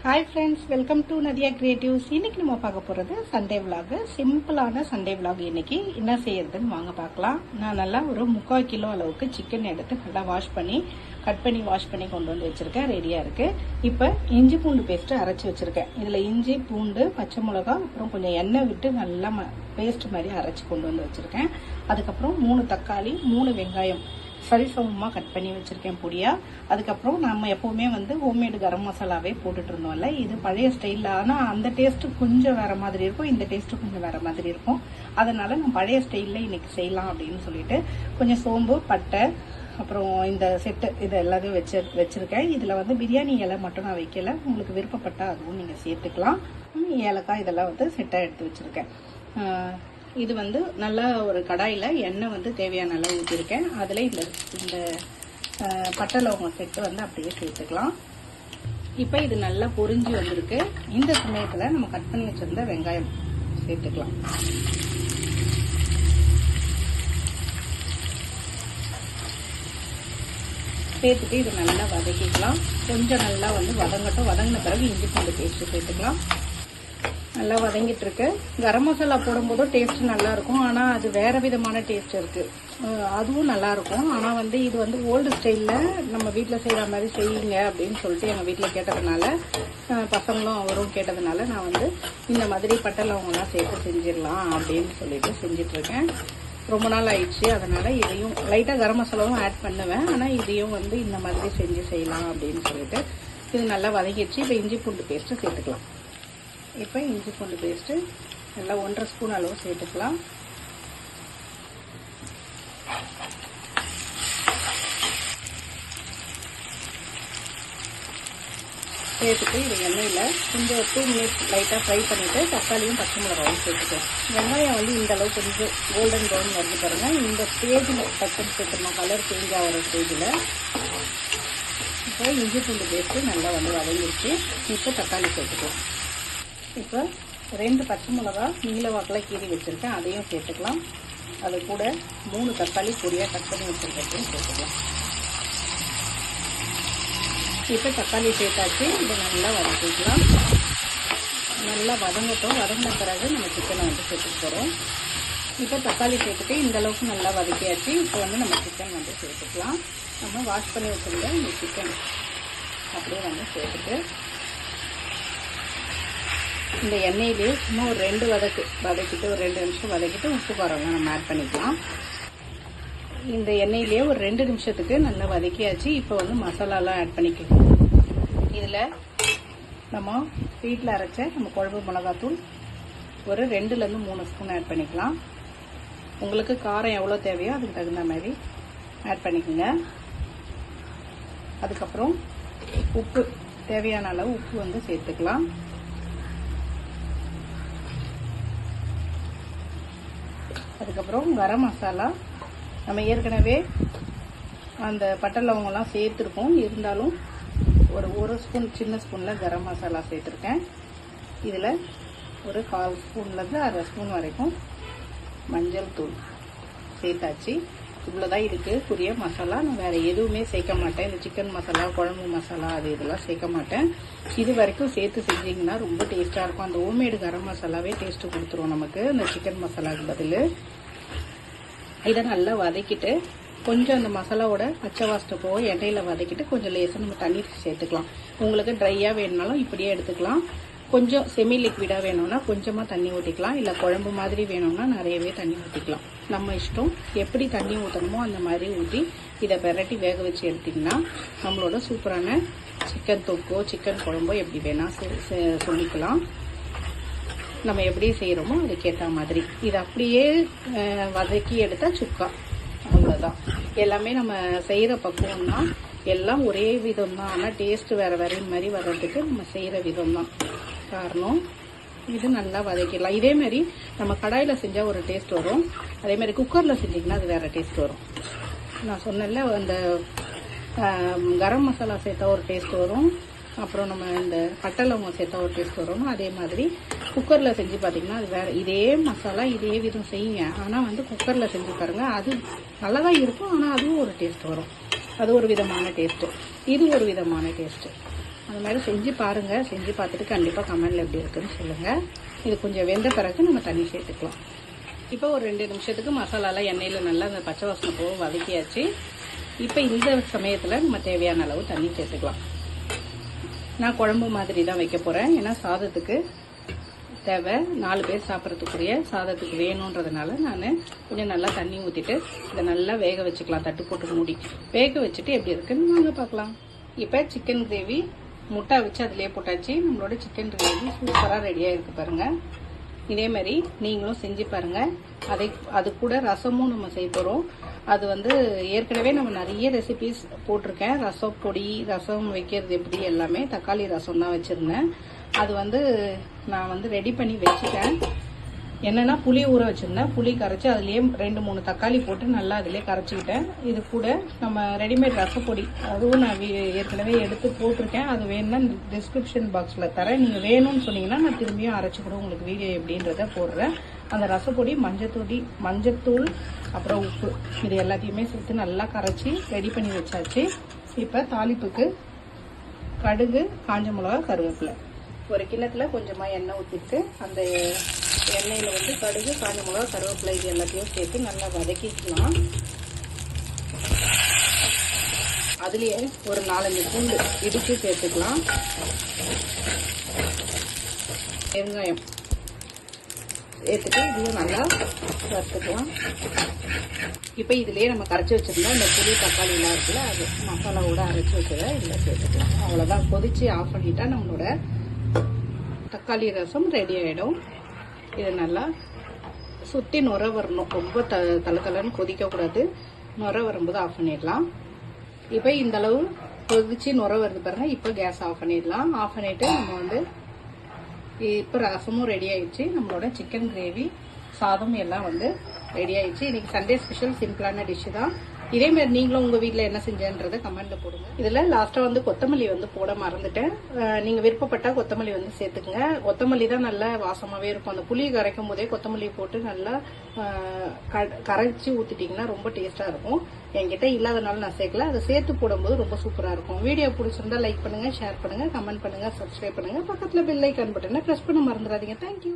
Hi friends, welcome to Nadiya creatives. இன்னைக்கு நம்ம பார்க்க போகிறது சண்டே விலாக். சிம்பிளான சண்டே விலாக். இன்னைக்கு என்ன செய்யறதுன்னு வாங்க பார்க்கலாம். நான் நல்லா ஒரு 3/4 கிலோ அளவுக்கு சிக்கன் எடுத்து நல்லா வாஷ் பண்ணி கொண்டு வந்து வச்சிருக்கேன். ரெடியாக இருக்குது. இப்போ இஞ்சி பூண்டு பேஸ்ட்டு அரைச்சி வச்சுருக்கேன். இதில் இஞ்சி பூண்டு பச்சை மிளகா அப்புறம் கொஞ்சம் எண்ணெய் விட்டு நல்லா பேஸ்ட் மாதிரி அரைச்சி கொண்டு வந்து வச்சுருக்கேன். அதுக்கப்புறம் 3 தக்காளி 3 வெங்காயம் சரிசமமாக கட் பண்ணி வச்சுருக்கேன் பொடியாக. அதுக்கப்புறம் நம்ம எப்போவுமே ஹோம்மேடு கரம் மசாலாவே போட்டுட்டு இருந்தோம்ல, இது பழைய ஸ்டைலில். ஆனால் அந்த டேஸ்ட்டு கொஞ்சம் வேறு மாதிரி இருக்கும், இந்த டேஸ்ட்டு கொஞ்சம் வேறு மாதிரி இருக்கும். அதனால் நான் பழைய ஸ்டைலில் இன்றைக்கி செய்யலாம் அப்படின்னு சொல்லிட்டு கொஞ்சம் சோம்பு பட்டை அப்புறம் இந்த செட்டு இது எல்லாத்தையும் வச்சுருக்கேன். இதில் பிரியாணி இலை மட்டும் நான் வைக்கல, உங்களுக்கு விருப்பப்பட்டால் அதுவும் நீங்கள் சேர்த்துக்கலாம். ஏலக்காய் இதெல்லாம் செட்டாக எடுத்து வச்சுருக்கேன். இது நல்லா ஒரு கடாயில் எண்ணெய் தேவையான அளவு ஊற்றிருக்கேன். அதில் இந்த பட்டை லவங்கம் செட்டு அப்படியே சேர்த்துக்கலாம். இப்போ இது நல்லா பொரிஞ்சு வந்திருக்கு. இந்த சமயத்தில் நம்ம கட் பண்ணி வச்சிருந்த வெங்காயம் சேர்த்துக்கலாம். சேர்த்துட்டு இது நல்லா வதக்கிக்கலாம். கொஞ்சம் நல்லா வதங்கட்டும். வதங்கின பிறகு இஞ்சி பூண்டு பேஸ்ட்டு சேர்த்துக்கலாம். நல்லா வதங்கிட்டு இருக்கு. கரம் மசாலா போடும்போதும் டேஸ்ட் நல்லா இருக்கும், ஆனால் அது வேற விதமான டேஸ்ட் இருக்கு. அதுவும் நல்லா இருக்கும். ஆனால் இது ஓல்டு ஸ்டைலில் நம்ம வீட்டில் செய்கிற மாதிரி செய்யுங்க அப்படின்னு சொல்லிட்டு எங்கள் வீட்டில் கேட்டதுனால, பசங்களும் அவரும் கேட்டதுனால நான் இந்த மாதிரி பட்டை லவங்கம்லாம் சேர்த்து செஞ்சிடலாம் அப்படின்னு சொல்லிட்டு செஞ்சுட்டு இருக்கேன். ரொம்ப நாள் ஆயிடுச்சு, அதனால இதையும் லைட்டாக கரம் மசாலாவும் ஆட் பண்ணுவேன். ஆனால் இதையும் இந்த மாதிரி செஞ்சு செய்யலாம் அப்படின்னு சொல்லிட்டு இது நல்லா வதங்கிடுச்சு. இப்போ இஞ்சி பூண்டு பேஸ்ட்டு சேர்த்துக்கலாம். இப்போ இஞ்சி பூண்டு பேஸ்ட்டு நல்லா 1.5 ஸ்பூன் அளவு சேர்த்துக்கலாம். சேர்த்துட்டு இது எண்ணெயில் கொஞ்சம் 2 மினிட்ஸ் லைட்டாக ஃப்ரை பண்ணிவிட்டு தக்காளியும் பச்சை மிளகாயும் சேர்த்துக்கலாம். வெங்காயம் இந்த அளவு கொஞ்சம் கோல்டன் ப்ரௌன் வந்து பாருங்கள். இந்த ஸ்டேஜில் டக்குன்னு சேர்த்துக்கணும், கலர் சேஞ்ச் ஆகிற ஸ்டேஜில். இப்போ இஞ்சி பூண்டு பேஸ்ட்டு நல்லா வதங்கிடுச்சு. இப்போ தக்காளி சேர்த்துக்கலாம். இப்போ 2 பச்சை மிளகா நீல வாக்கில் கீறி வச்சுருக்கேன், அதையும் சேர்த்துக்கலாம். அது கூட 3 தக்காளி பொடியாக கட் பண்ணி வச்சுருக்கிறதையும் சேர்த்துக்கலாம். இப்போ தக்காளி சேர்த்தாச்சு. இதை நல்லா வதக்கிக்கலாம். நல்லா வதங்கட்டும். வதங்கின பிறகு நம்ம சிக்கனை சேர்த்துக்க போகிறோம். இப்போ தக்காளி சேர்த்துட்டு இந்த அளவுக்கு நல்லா வதக்கியாச்சு. இப்போ நம்ம சிக்கன் சேர்த்துக்கலாம். நம்ம வாஷ் பண்ணி வச்சுருந்த இந்த சிக்கன் அப்படியே சேர்த்துட்டு இந்த எண்ணெயிலே சும்மா ஒரு 2 வதக்கிட்டு ஒரு 2 நிமிஷம் வதக்கிட்டு உப்பு காரம்லாம் நம்ம ஆட் பண்ணிக்கலாம். இந்த எண்ணெயிலே ஒரு 2 நிமிஷத்துக்கு நல்லா வதக்கியாச்சு. இப்போ மசாலாலாம் ஆட் பண்ணிக்கலாம். இதில் நம்ம வீட்டில் அரைச்ச நம்ம குழம்பு மிளகாத்தூள் ஒரு 2லேருந்து 3 ஸ்பூன் ஆட் பண்ணிக்கலாம். உங்களுக்கு காரம் எவ்வளோ தேவையோ அதுக்கு தகுந்த மாதிரி ஆட் பண்ணிக்கோங்க. அதுக்கப்புறம் உப்பு தேவையான அளவு உப்பு சேர்த்துக்கலாம். அதுக்கப்புறம் கரம் மசாலா நம்ம ஏற்கனவே அந்த பட்டை லவங்கம்லாம் சேர்த்துருக்கோம், இருந்தாலும் ஒரு ஸ்பூன் சின்ன ஸ்பூனில் கரம் மசாலா சேர்த்துருக்கேன். இதில் ஒரு 1/4 ஸ்பூன்லேருந்து 1/2 ஸ்பூன் வரைக்கும் மஞ்சள் தூள் சேர்த்தாச்சு. இவ்வளோதான் இருக்குது புதிய மசாலா. நான் வேறு எதுவுமே சேர்க்க மாட்டேன். இந்த சிக்கன் மசாலா குழம்பு மசாலா அது இதெல்லாம் சேர்க்க மாட்டேன். இது வரைக்கும் சேர்த்து செஞ்சிங்கன்னா ரொம்ப டேஸ்ட்டாக இருக்கும். அந்த ஹோம்மேடு கரம் மசாலாவே டேஸ்ட்டு கொடுத்துரும் நமக்கு இந்த சிக்கன் மசாலாவுக்கு பதில். இதை நல்லா வதக்கிட்டு கொஞ்சம் அந்த மசாலாவோட பச்சை வாசனை போக எண்ணெயில் வதக்கிட்டு கொஞ்சம் லேசாக நம்ம தண்ணி சேர்த்துக்கலாம். உங்களுக்கு ட்ரையாக வேணுனாலும் இப்படியே எடுத்துக்கலாம். கொஞ்சம் செமி லிக்விடாக வேணும்னா கொஞ்சமாக தண்ணி ஊற்றிக்கலாம். இல்லை குழம்பு மாதிரி வேணும்னா நிறையவே தண்ணி ஊற்றிக்கலாம். நம்ம இஷ்டம். எப்படி தண்ணி ஊற்றணுமோ அந்த மாதிரி ஊற்றி இதை பெரட்டி வேக வச்சு எடுத்திங்கன்னா நம்மளோட சூப்பரான சிக்கன் தொக்கோ சிக்கன் குழம்போ எப்படி வேணால் சொல்லிக்கலாம். நம்ம எப்படி செய்கிறோமோ அதுக்கேற்ற மாதிரி இது அப்படியே வதக்கி எடுத்தால் சுக்கா. அவ்வளோதான். எல்லாமே நம்ம செய்கிற பக்குவம் தான். எல்லாம் ஒரே விதம் தான், ஆனால் டேஸ்ட்டு வேறு வேறு மாதிரி வர்றதுக்கு நம்ம செய்கிற விதம் தான் காரணம். இது நல்லா வதக்கிடலாம். இதேமாரி நம்ம கடாயில் செஞ்சால் ஒரு டேஸ்ட் வரும், அதேமாதிரி குக்கரில் செஞ்சிங்கன்னா அது வேறு டேஸ்ட் வரும். நான் சொன்னேன்ல, அந்த கரம் மசாலா சேர்த்தா ஒரு டேஸ்ட் வரும், அப்புறம் நம்ம இந்த பட்டை லவங்கம் சேர்த்தா ஒரு டேஸ்ட் வரும். அதே மாதிரி குக்கரில் செஞ்சு பார்த்தீங்கன்னா அது வேறு. இதே மசாலா இதே விதம் செய்யுங்க, ஆனால் குக்கரில் செஞ்சு பாருங்கள், அது நல்லா தான் இருக்கும், ஆனால் அதுவும் ஒரு டேஸ்ட் வரும். அது ஒரு விதமான டேஸ்ட்டு, இது ஒரு விதமான டேஸ்ட்டு. அது மாதிரி செஞ்சு பாருங்கள். செஞ்சு பார்த்துட்டு கண்டிப்பாக கமெண்டில் எப்படி இருக்குன்னு சொல்லுங்கள். இது கொஞ்சம் வெந்த பிறகு நம்ம தண்ணி சேர்த்துக்கலாம். இப்போ ஒரு 2 நிமிஷத்துக்கு மசாலாலாம் எண்ணெயில் நல்லா அந்த பச்சை வாசனை போக வதக்கியாச்சு. இப்போ இந்த சமயத்தில் நம்ம தேவையான அளவு தண்ணி சேர்த்துக்கலாம். நான் குழம்பு மாதிரி தான் வைக்க போகிறேன். ஏன்னா சாதத்துக்கு தேவை, 4 பேர் சாப்பிட்றதுக்குரிய சாதத்துக்கு வேணுன்றதுனால நான் கொஞ்சம் நல்லா தண்ணி ஊற்றிட்டு இதை நல்லா வேக வச்சுக்கலாம். தட்டு போட்டு மூடி வேக வச்சுட்டு எப்படி இருக்குன்னு வாங்க பார்க்கலாம். இப்போ சிக்கன் கிரேவி முட்டை வச்சு அதிலே போட்டாச்சு. நம்மளோட சிக்கன் கிரேவி சூப்பராக ரெடியாக இருக்குது பாருங்கள். இதே மாதிரி நீங்களும் செஞ்சு பாருங்கள். அது கூட ரசமும் நம்ம செய்ய போகிறோம். அது வந்து ஏற்கனவே நம்ம நிறைய ரெசிபிஸ் போட்டிருக்கேன். ரசம் பொடி, ரசம் வைக்கிறது எப்படி எல்லாமே. தக்காளி ரசம் தான் வச்சுருந்தேன். அது வந்து நான் வந்து ரெடி பண்ணி வச்சுட்டேன். என்னென்னா புளி ஊற வச்சுருந்தேன். புளி கரைச்சி அதுலேயே 2-3 தக்காளி போட்டு நல்லா அதிலே கரைச்சிக்கிட்டேன். இது கூட நம்ம ரெடிமேட் ரசப்பொடி அதுவும் நான் ஏற்கனவே எடுத்து போட்டிருக்கேன். அது வேணும்னா டிஸ்கிரிப்ஷன் பாக்ஸில் தரேன். நீங்கள் வேணும்னு சொன்னீங்கன்னா நான் திரும்பியும் அரைச்சி கூட உங்களுக்கு வீடியோ எப்படின்றத போடுறேன். அந்த ரசப்பொடி, மஞ்சத்தூள், அப்புறம் உப்பு, இது எல்லாத்தையுமே சேர்த்து நல்லா கரைச்சி ரெடி பண்ணி வச்சாச்சு. இப்போ தாளிப்புக்கு கடுகு, காஞ்ச மிளகா, கருவேப்பிலை. ஒரு கிண்ணத்தில் கொஞ்சமாக எண்ணெய் ஊற்றிட்டு அந்த எண்ணெயில் வந்து கடுகு, காஞ்ச மிளகா, கருவேப்பிலை இது எல்லாத்தையும் சேர்த்து நல்லா வதக்கிக்கலாம். அதுலேயே ஒரு 4-5 பூண்டு இடித்து சேர்த்துக்கலாம். வெங்காயம் சேர்த்துட்டு இதையும் நல்லா வறுத்துக்கலாம். இப்போ இதுலேயே நம்ம கரைச்சி வச்சுருந்தோம் இந்த புளி தக்காளிலாம் இருக்குல்ல, அது மசாலாவோட அரைச்சி வச்சதை இதில் சேர்த்துக்கலாம். அவ்வளோதான். கொதித்து ஆஃப் பண்ணிட்டா நம்மளோட தக்காளி ரசம் ரெடி ஆகிடும். இது நல்லா சுற்றி நுர வரணும். ரொம்ப தளன்னு கொதிக்கக்கூடாது. நுர வரும்போது ஆஃப் பண்ணிடலாம். இப்போ இந்த அளவு கொதிச்சு நுர வருது பாருங்கள். இப்போ கேஸ் ஆஃப் பண்ணிடலாம். ஆஃப் பண்ணிவிட்டு நம்ம வந்து இப்போ ரசமும் ரெடி ஆயிடுச்சு. நம்மளோட சிக்கன் கிரேவி, சாதம் எல்லாம் வந்து ரெடி ஆயிடுச்சு. இன்னைக்கு சண்டே ஸ்பெஷல் சிம்பிளான டிஷ்ஷு தான். இதேமாதிரி நீங்களும் உங்கள் வீட்டில் என்ன செஞ்சேன்றதை கமெண்ட்டில் போடுங்க. இதில் லாஸ்ட்டாக வந்து கொத்தமல்லி வந்து போட மறந்துட்டேன். நீங்கள் விருப்பப்பட்டால் கொத்தமல்லி வந்து சேர்த்துக்குங்க. கொத்தமல்லி தான் நல்லா வாசமாகவே இருக்கும். அந்த புளி கரைக்கும் போதே கொத்தமல்லி போட்டு நல்லா கரைச்சி ஊற்றிட்டிங்கன்னா ரொம்ப டேஸ்ட்டாக இருக்கும். என்கிட்ட இல்லாதனால நான் சேர்க்கல. அதை சேர்த்து போடும்போது ரொம்ப சூப்பராக இருக்கும். வீடியோ பிடிச்சிருந்தா லைக் பண்ணுங்கள், ஷேர் பண்ணுங்கள், கமெண்ட் பண்ணுங்கள், சப்ஸ்கிரைப் பண்ணுங்கள். பக்கத்தில் பெல் ஐக்கான் பட்டனை ப்ரெஸ் பண்ண மறந்துடாதீங்க. தேங்க்யூ.